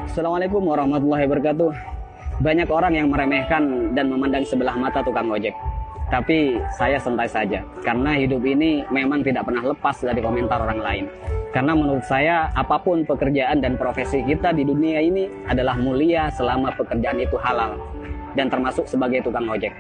Assalamualaikum warahmatullahi wabarakatuh. Banyak orang yang meremehkan dan memandang sebelah mata tukang ojek. Tapi saya santai saja, karena hidup ini memang tidak pernah lepas dari komentar orang lain. Karena menurut saya, apapun pekerjaan dan profesi kita di dunia ini adalah mulia selama pekerjaan itu halal, dan termasuk sebagai tukang ojek.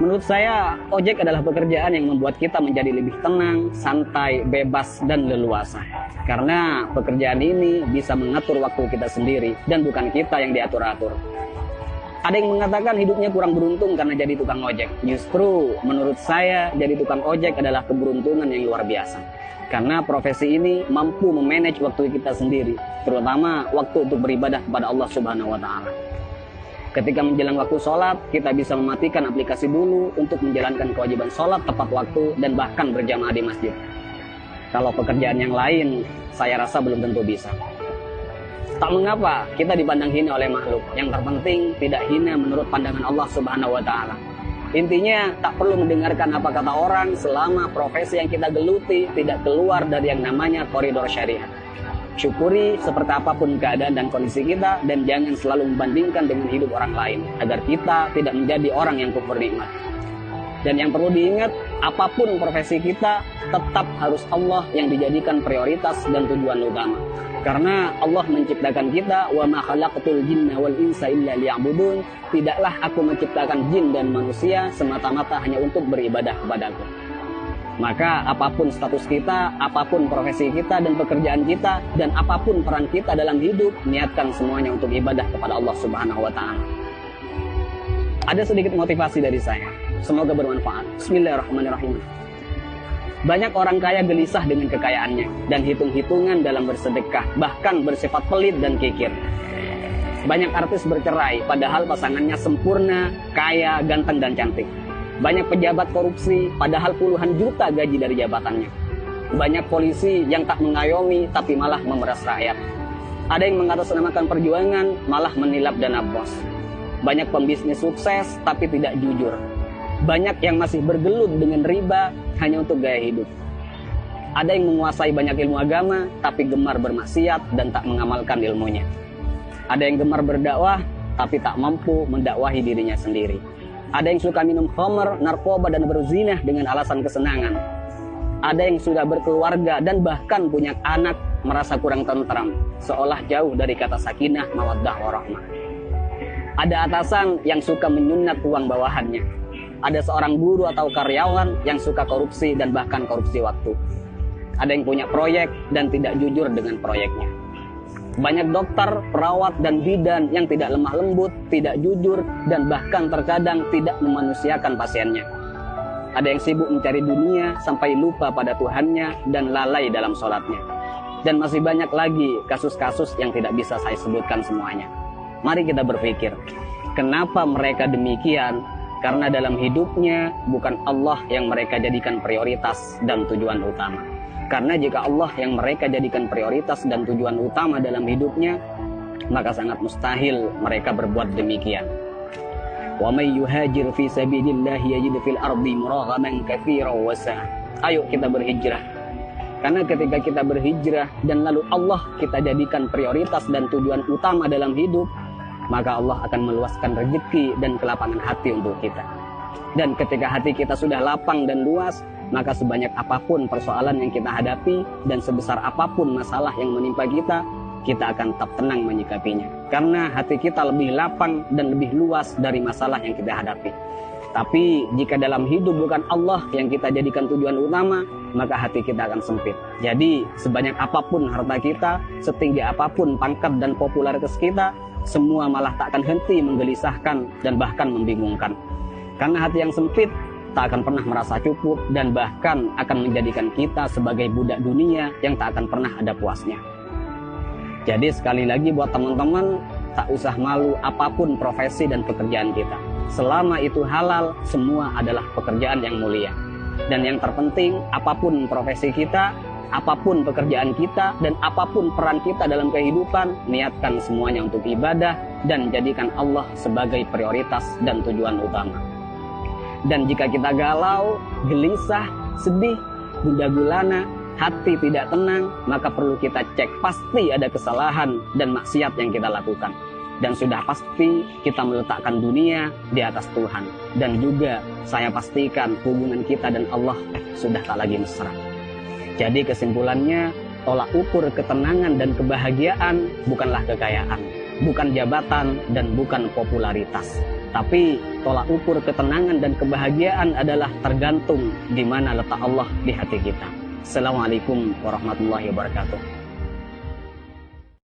Menurut saya, ojek adalah pekerjaan yang membuat kita menjadi lebih tenang, santai, bebas, dan leluasa. Karena pekerjaan ini bisa mengatur waktu kita sendiri, dan bukan kita yang diatur-atur. Ada yang mengatakan hidupnya kurang beruntung karena jadi tukang ojek. Justru, menurut saya, jadi tukang ojek adalah keberuntungan yang luar biasa. Karena profesi ini mampu memanage waktu kita sendiri, terutama waktu untuk beribadah kepada Allah Subhanahu wa Ta'ala. Ketika menjelang waktu sholat, kita bisa mematikan aplikasi dulu untuk menjalankan kewajiban sholat tepat waktu dan bahkan berjamaah di masjid. Kalau pekerjaan yang lain, saya rasa belum tentu bisa. Tak mengapa kita dipandang hina oleh makhluk. Yang terpenting tidak hina menurut pandangan Allah Subhanahu wa Ta'ala. Intinya tak perlu mendengarkan apa kata orang selama profesi yang kita geluti tidak keluar dari yang namanya koridor syariat. Syukuri seperti apapun keadaan dan kondisi kita, dan jangan selalu membandingkan dengan hidup orang lain agar kita tidak menjadi orang yang kufur nikmat. Dan yang perlu diingat, apapun profesi kita tetap harus Allah yang dijadikan prioritas dan tujuan utama. Karena Allah menciptakan kita, wa ma khalaqtul jinna wal insa illa liya'budun. Tidaklah aku menciptakan jin dan manusia semata-mata hanya untuk beribadah kepadaku. Maka apapun status kita, apapun profesi kita dan pekerjaan kita, dan apapun peran kita dalam hidup, niatkan semuanya untuk ibadah kepada Allah Subhanahu wa Ta'ala. Ada sedikit motivasi dari saya, semoga bermanfaat. Bismillahirrahmanirrahim. Banyak orang kaya gelisah dengan kekayaannya dan hitung-hitungan dalam bersedekah, bahkan bersifat pelit dan kikir. Banyak artis bercerai padahal pasangannya sempurna, kaya, ganteng dan cantik. Banyak pejabat korupsi, padahal puluhan juta gaji dari jabatannya. Banyak polisi yang tak mengayomi, tapi malah memeras rakyat. Ada yang mengatasnamakan perjuangan, malah menilap dana bos. Banyak pembisnis sukses, tapi tidak jujur. Banyak yang masih bergelut dengan riba, hanya untuk gaya hidup. Ada yang menguasai banyak ilmu agama, tapi gemar bermaksiat dan tak mengamalkan ilmunya. Ada yang gemar berdakwah, tapi tak mampu mendakwahi dirinya sendiri. Ada yang suka minum khamr, narkoba, dan berzinah dengan alasan kesenangan. Ada yang sudah berkeluarga dan bahkan punya anak merasa kurang tentram, seolah jauh dari kata sakinah, mawaddah, warahmah. Ada atasan yang suka menyunat uang bawahannya. Ada seorang guru atau karyawan yang suka korupsi dan bahkan korupsi waktu. Ada yang punya proyek dan tidak jujur dengan proyeknya. Banyak dokter, perawat, dan bidan yang tidak lemah lembut, tidak jujur, dan bahkan terkadang tidak memanusiakan pasiennya. Ada yang sibuk mencari dunia sampai lupa pada Tuhannya dan lalai dalam sholatnya. Dan masih banyak lagi kasus-kasus yang tidak bisa saya sebutkan semuanya. Mari kita berpikir, kenapa mereka demikian? Karena dalam hidupnya bukan Allah yang mereka jadikan prioritas dan tujuan utama. Karena jika Allah yang mereka jadikan prioritas dan tujuan utama dalam hidupnya, maka sangat mustahil mereka berbuat demikian. Wa may yuhajir fi sabilillah yajid fil ardi muraghaman katsiran wa sa'a. Ayo kita berhijrah. Karena ketika kita berhijrah dan lalu Allah kita jadikan prioritas dan tujuan utama dalam hidup, maka Allah akan meluaskan rezeki dan kelapangan hati untuk kita. Dan ketika hati kita sudah lapang dan luas, maka sebanyak apapun persoalan yang kita hadapi dan sebesar apapun masalah yang menimpa kita, kita akan tetap tenang menyikapinya. Karena hati kita lebih lapang dan lebih luas dari masalah yang kita hadapi. Tapi jika dalam hidup bukan Allah yang kita jadikan tujuan utama, maka hati kita akan sempit. Jadi sebanyak apapun harta kita, setinggi apapun pangkat dan popularitas kita, semua malah tak akan henti menggelisahkan dan bahkan membingungkan. Karena hati yang sempit tak akan pernah merasa cukup dan bahkan akan menjadikan kita sebagai budak dunia yang tak akan pernah ada puasnya. Jadi sekali lagi buat teman-teman, tak usah malu apapun profesi dan pekerjaan kita. Selama itu halal, semua adalah pekerjaan yang mulia. Dan yang terpenting, apapun profesi kita, apapun pekerjaan kita, dan apapun peran kita dalam kehidupan, niatkan semuanya untuk ibadah dan jadikan Allah sebagai prioritas dan tujuan utama. Dan jika kita galau, gelisah, sedih, gundah gulana, hati tidak tenang, maka perlu kita cek, pasti ada kesalahan dan maksiat yang kita lakukan. Dan sudah pasti kita meletakkan dunia di atas Tuhan. Dan juga saya pastikan hubungan kita dan Allah sudah tak lagi mesra. Jadi kesimpulannya, tolak ukur ketenangan dan kebahagiaan bukanlah kekayaan, bukan jabatan, dan bukan popularitas. Tapi tolak ukur ketenangan dan kebahagiaan adalah tergantung di mana letak Allah di hati kita. Assalamualaikum warahmatullahi wabarakatuh.